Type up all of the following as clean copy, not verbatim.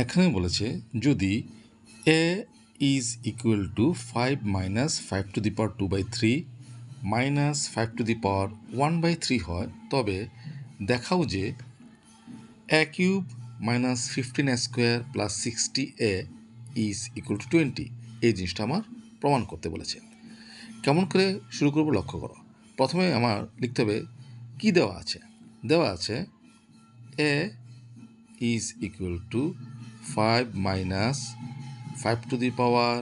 এখানে বলেছে যদি a is equal to 5 minus 5 to the power 2 by 3 minus 5 to the power 1 by 3 হয় তবে দেখাও যে a cube minus 15 square plus 60a is equal to 20 এই জিনিসটা আমার প্রমাণ করতে বলেছে। কেমন করে শুরু করবো লক্ষ্য করো। প্রথমে আমার লিখতে হবে কী দেওয়া আছে। দেওয়া আছে a is equal to 5 minus 5 to the power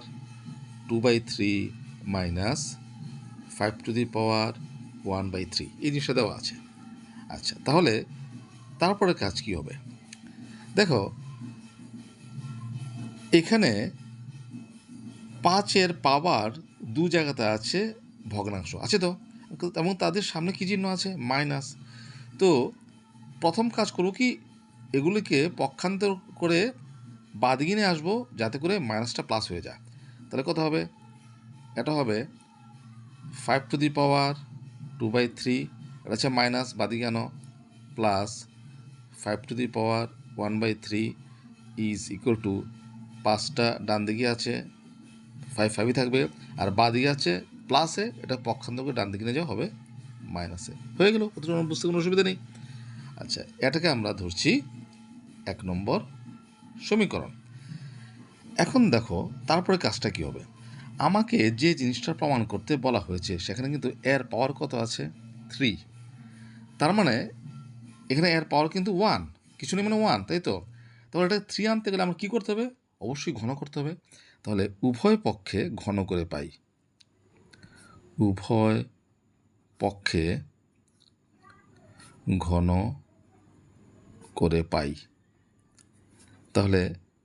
2 by 3 minus 5 to the power 1 by 3 এই জিনিসটা দেওয়া আছে। আচ্ছা, তাহলে তারপরে কাজ কি হবে দেখো, এখানে 5-এর পাওয়ার দু জায়গাতে আছে ভগ্নাংশ আছে তো, এবং তাদের সামনে কী চিহ্ন আছে মাইনাস। তো প্রথম কাজ করবো কি, এগুলিকে পক্ষান্তর করে বাদিকে নিয়ে আসবো যাতে করে মাইনাসটা প্লাস হয়ে যায়। তাহলে কত হবে, এটা হবে 5 টু দি পাওয়ার 2 by 3, এটা হচ্ছে মাইনাস বাদিকে আনো, plus 5 to the power 1 by 3 is equal two 5টা ডান দিকে আছে 5 5ই থাকবে, আর বাদিকে আছে প্লাসে, এটা পক্ষান্তর করে ডান দিকে নিয়ে যাওয়া হবে মাইনাসে। হয়ে গেল, কতটা বুঝতে কোনো অসুবিধা নেই। আচ্ছা, এটাকে আমরা ধরছি 1 নম্বর সমীকরণ। এখন দেখো তারপরে কাজটা কী হবে। আমাকে যে জিনিসটা প্রমাণ করতে বলা হয়েছে সেখানে কিন্তু এর পাওয়ার কত আছে 3, তার মানে এখানে এর পাওয়ার কিন্তু 1, কিছু নেই মানে 1, তাই তো। তাহলে এটা 3 আনতে গেলে আমার কী করতে হবে, অবশ্যই ঘন করতে হবে। তাহলে উভয় পক্ষে ঘন করে পাই, উভয় পক্ষে ঘন করে পাই। তাহলে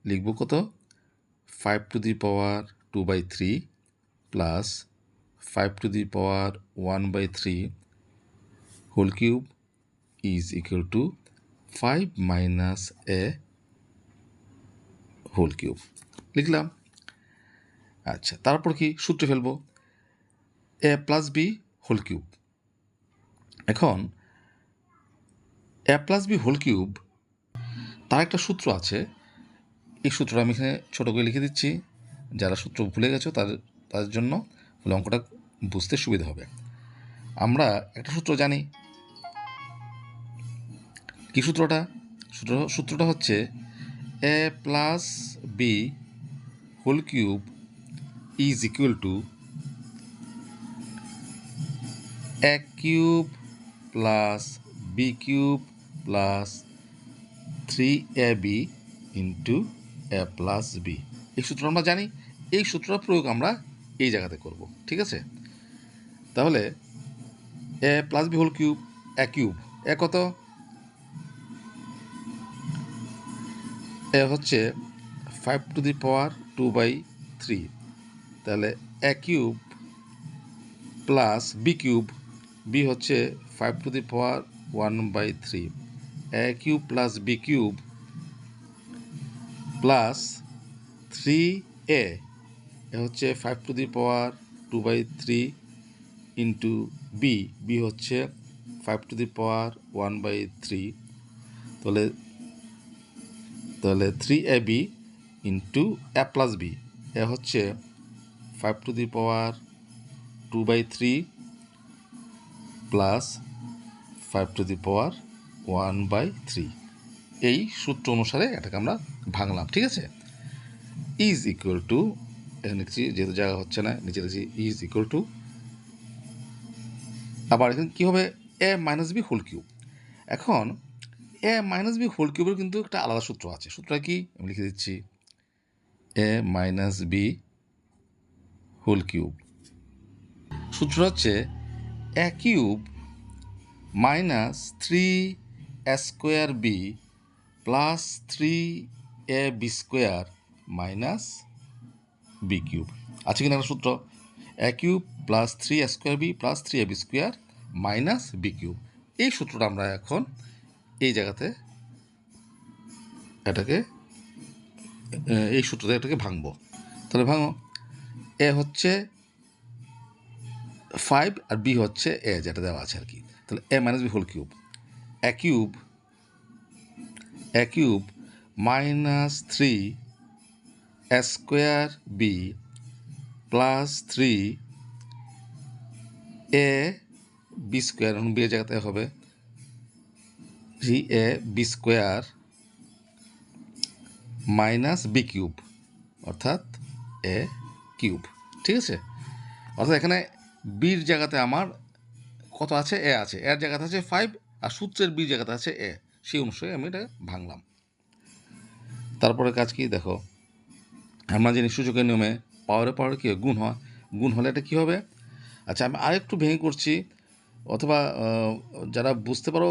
লিখব কত, 5 to the power 2 by 3 plus 5 to the power 1 by 3 whole cube is equal to 5 minus A whole cube লিখলাম। আচ্ছা, তারপর কি সূত্রে ফেলবো, A plus B whole cube. এখন A plus B whole cube তার একটা সূত্র আছে, এই সূত্রটা আমি এখানে ছোটো করে লিখে দিচ্ছি, যারা সূত্র ভুলে গেছো তাদের জন্য অঙ্কটা বুঝতে সুবিধা হবে। আমরা একটা সূত্র জানি, কি সূত্রটা হচ্ছে a plus B whole cube is equal to a cube plus b cube plus 3ab into a plus b. এই সূত্র আমরা জানি, এই সূত্রটা প্রয়োগ আমরা এই জায়গাতে করব, ঠিক আছে। তাহলে এ plus B whole cube, a cube, এ কত, এ হচ্ছে 5 টু দি পাওয়ার 2 by 3, তাহলে a cube plus b cube, b হচ্ছে 5 to the power 1 by 3, a cube plus b cube plus 3a, a হচ্ছে 5 to the power 2 by 3 into b, b হচ্ছে 5 to the power 1 by 3, তাহলে 3ab into a plus B, এ হচ্ছে 5 to the power 2 by 3 plus 5 to the power 1 by 3। এই সূত্র অনুসারে এটাকে আমরা ভাঙলাম, ঠিক আছে। ইজ ইকুয়াল টু, এখানে লিখছি যেহেতু জায়গা হচ্ছে না নিচে লিখছি ইজ ইকুয়াল টু, আবার এখানে কী হবে এ মাইনাস বি হোল কিউব। এখন এ মাইনাস বি হোল কিউবের কিন্তু একটা আলাদা সূত্র আছে, সূত্রটা কি আমি লিখে দিচ্ছি, a minus b whole cube, সূত্র হচ্ছে a cube minus 3 square b plus 3 a b square minus b cube. আছে কিনা একটা সূত্র, a cube plus 3 square b plus 3 a b square minus b cube. এই সূত্রটা আমরা এখন এই জায়গাতে এটাকে এই সূত্রতে এটাকে ভাঙবো। তাহলে ভাঙো, এ হচ্ছে 5 আর বি হচ্ছে এ যেটা দেওয়া আছে আর কি। তাহলে a minus b whole cube, a cube minus 3 a square b plus 3 a b square, এখন বি এর জায়গাতে হবে 3a b square minus b cube, অর্থাৎ এ কিউব। ঠিক আছে, অর্থাৎ এখানে বির জায়গাতে আমার কত আছে, এ আছে, এর জায়গাতে আছে 5, আর সূত্রের বির জায়গাতে আছে এ, সেই অনুসারে আমি এটা ভাঙলাম। তারপরে কাজ কি দেখো, আমরা জানি সূচকের নিয়মে পাওয়ারে কী গুণ হয়, গুণ হলে এটা কী হবে। আচ্ছা, আমি আরেকটু ভেঙে করছি, অথবা যারা বুঝতে পারো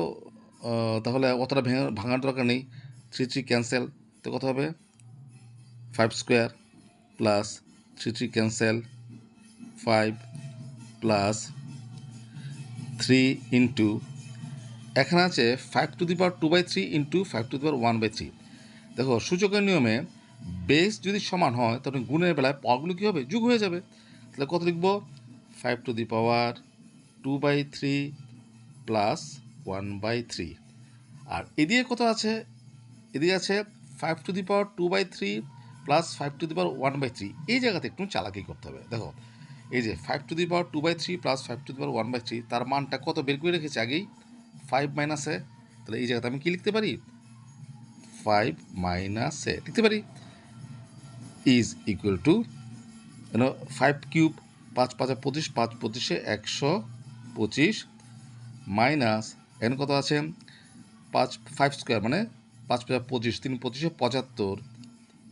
তাহলে অতটা ভাঙার দরকার নেই। 3 ক্যান্সেল, তো কত হবে 5 square plus 3 cancel 5 plus 3 into, এখানে আছে 5^2/3 ইন্টু 5^1/3। দেখো সূচকের নিয়মে বেস যদি সমান হয় তখন গুণের বেলায় পাওয়ারগুলো কী হবে, যোগ হয়ে যাবে। তাহলে কত লিখব, 5^2/3 প্লাস 1/3। আর এদিকে কত আছে, এদিকে আছে 5^2/3 প্লাস 5^1/3। এই জায়গাতে একটু চালাকি করতে হবে। দেখো এই যে 5^2/3 প্লাস 5^1/3, তার মানটা কত বের করে রেখেছে আগেই, 5 মাইনাসে। তাহলে এই জায়গাতে আমি কি লিখতে পারি, 5 মাইনাসে লিখতে পারি, is equal to 5 cube, 5 5 25, 5 25 125 minus এখানে কত আছে 5 স্কোয়ার মানে 5 5 25, 3 25 75,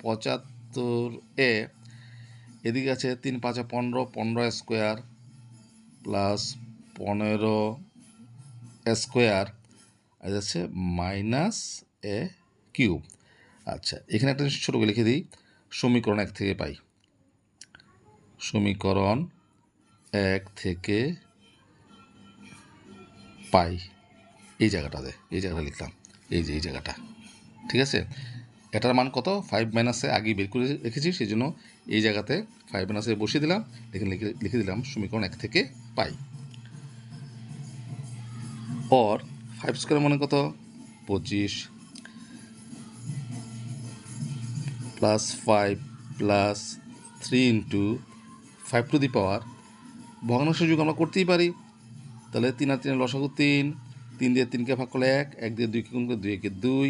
75 এ এদিকে আছে 3 5 15, 15 স্কোয়ার প্লাস 15 স্কোয়ার, আর আছে মাইনাস এ কিউব। আচ্ছা, এখানে একটা জিনিস ছোটো করে লিখে দিই, সমীকরণ 1 থেকে পাই, সমীকরণ 1 থেকে পাই, এই জায়গাটাতে, এই জায়গাটা লিখলাম, এই যে এই জায়গাটা। ঠিক আছে, এটার মান কত, 5 মাইনাসে আগেই বের করে রেখেছি, সেই জন্য এই জায়গাতে 5 মাইনাসে বসিয়ে দিলাম, এখানে লিখে দিলাম সমীকরণ 1 থেকে পাই। और 5 স্কোয়ার মানে কত, 25 প্লাস 5 প্লাস 3 ইন্টু 5^, ভগ্নাংশ যোগ আমরা করতেই পারি। তাহলে 3 আর 3 লসাগু 3, 3 দিয়ে 3কে ভাগ করলে 1, 1 দিয়ে 2কে গুণ করলে 2 একে 2,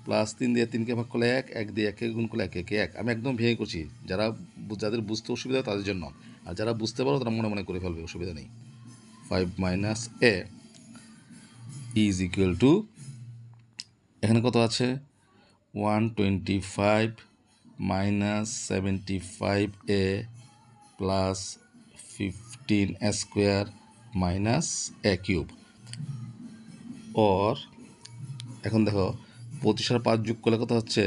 প্লাস 3 দিয়ে 3কে ভাগ করলে 1, 1 দিয়ে 1কে গুণ করলে 1 একে 1। আমি একদম ভেঙে করছি, যাদের বুঝতে অসুবিধা হয় তাদের জন্য, আর যারা বুঝতে পারো তারা মনে মনে করে ফেলবে, অসুবিধা নেই। 5 minus a is equal to, এখানে কত আছে 125 minus 75a plus 15 square minus a cube. और এখন দেখো 25 আর 5 যোগ করলে কত হচ্ছে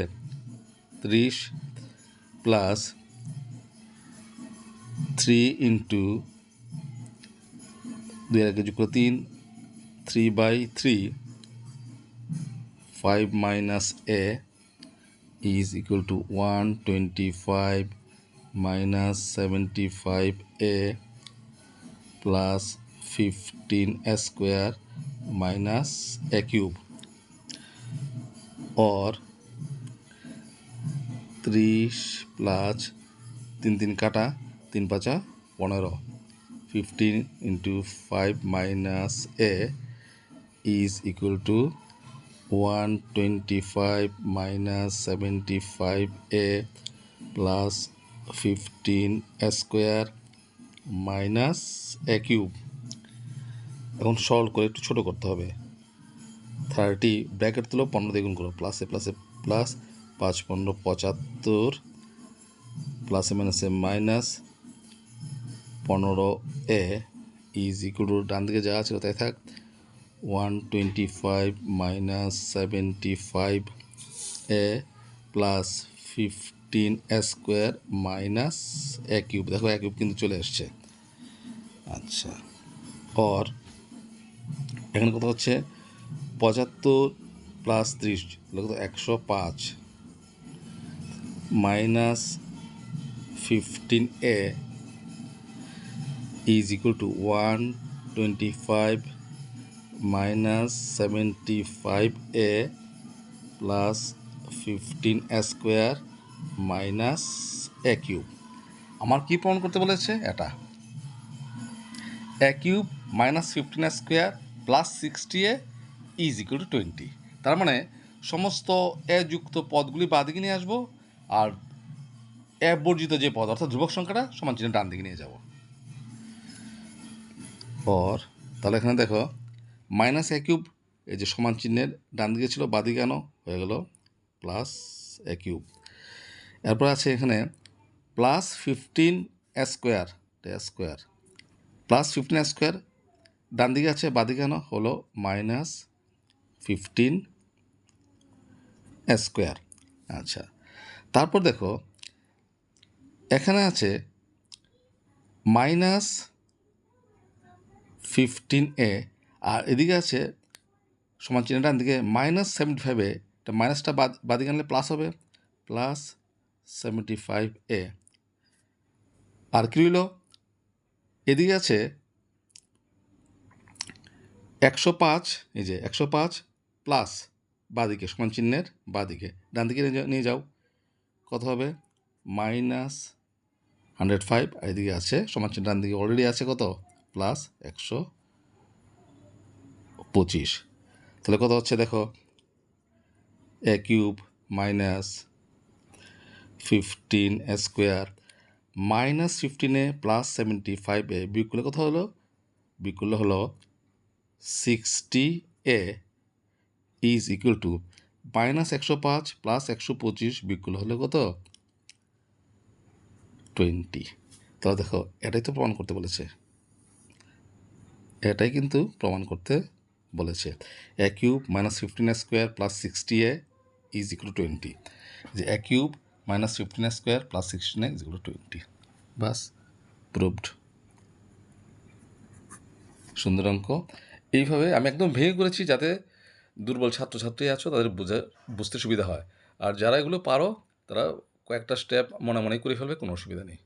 30 প্লাস 3 ইন্টু 2 এর আগে যোগ করে 3, 3/3, 5 minus A is equal to 125 minus 75a plus 15 square minus a cube, और 30 प्लस 3 3 काटा 3 5 15, 15 into 5 minus a is equal to 125 minus 75a plus 15 square minus a cube। এখন সলভ করে একটু ছোটো করতে হবে, 30 ব্র্যাকেট তুলো 15 দিয়ে গুণ করো, প্লাসে প্লাসে প্লাস 5 15 75, প্লাসে মাইনাসে minus 15a is equal to, ডান দিকে যা ছিল তাই থাক, 125 minus 75a plus 15 square minus a cube. দেখো এ কিউব কিন্তু চলে আসছে। আচ্ছা, और এখানে কত হচ্ছে 75 প্লাস 30 কত 105 minus 15a is equal to 125 minus 75a plus 15 minus a cube. আমার কি প্রমাণ করতে বলেছে? এটা a cube minus 15 plus 60 is equal to 20। তার মানে সমস্ত এ যুক্ত পদগুলি বাঁ দিকে নিয়ে আসবো, আর এ বর্জিত যে পদ অর্থাৎ ধ্রুবক সংখ্যাটা সমান চিহ্ন ডান দিকে নিয়ে যাব। পর তাহলে এখানে দেখো মাইনাস এ কিউব, এই যে সমান চিহ্নের ডান দিকে ছিল, বাঁ দিকে আনো, হয়ে গেল প্লাস এ কিউব। এরপর আছে এখানে প্লাস 15 স্কোয়ার প্লাস 15 ডান দিকে আছে, বাঁ দিকে আনো, হলো মাইনাস 15 আচ্ছা, তারপর দেখো এখানে আছে মাইনাস 15a, আর এদিকে আছে সমান চিহ্ন ডান দিকে মাইনাস 75a, এটা মাইনাসটা বাদিকে আনলে প্লাস হবে, প্লাস 75a। আর কি রইল? এদিকে আছে 105, এই যে 105 প্লাস বাদিকে সমান চিহ্নের বাদিকে ডান দিকে নিয়ে যাও, কত হবে? মাইনাস 105, আর এদিকে আছে সমান চিহ্ন ডান দিকে অলরেডি আছে কত? প্লাস 125। তাহলে কত হচ্ছে দেখো, a cube minus 15 square minus 15a plus 75a বিয়োগ করলে কত হলো? বিয়োগ করলে হলো 60a is equal to minus 105 plus 125 বিয়োগ করলে হলো কত? 20। তাহলে দেখো এটাই তো প্রমাণ করতে বলেছে, এটাই কিন্তু প্রমাণ করতে বলেছে। A cube minus 15 plus 60a is equal to 20, যে a cube minus 15 plus 16a is equal to 20। বাস, প্রুভড। সুন্দর অঙ্ক। এইভাবে আমি একদম ভেঙে করেছি যাতে দুর্বল ছাত্রছাত্রী আছো তাদের বুঝতে সুবিধা হয়, আর যারা এগুলো পারো তারা কয়েকটা স্টেপ মনে মনেই করে ফেলবে, কোনো অসুবিধা নেই।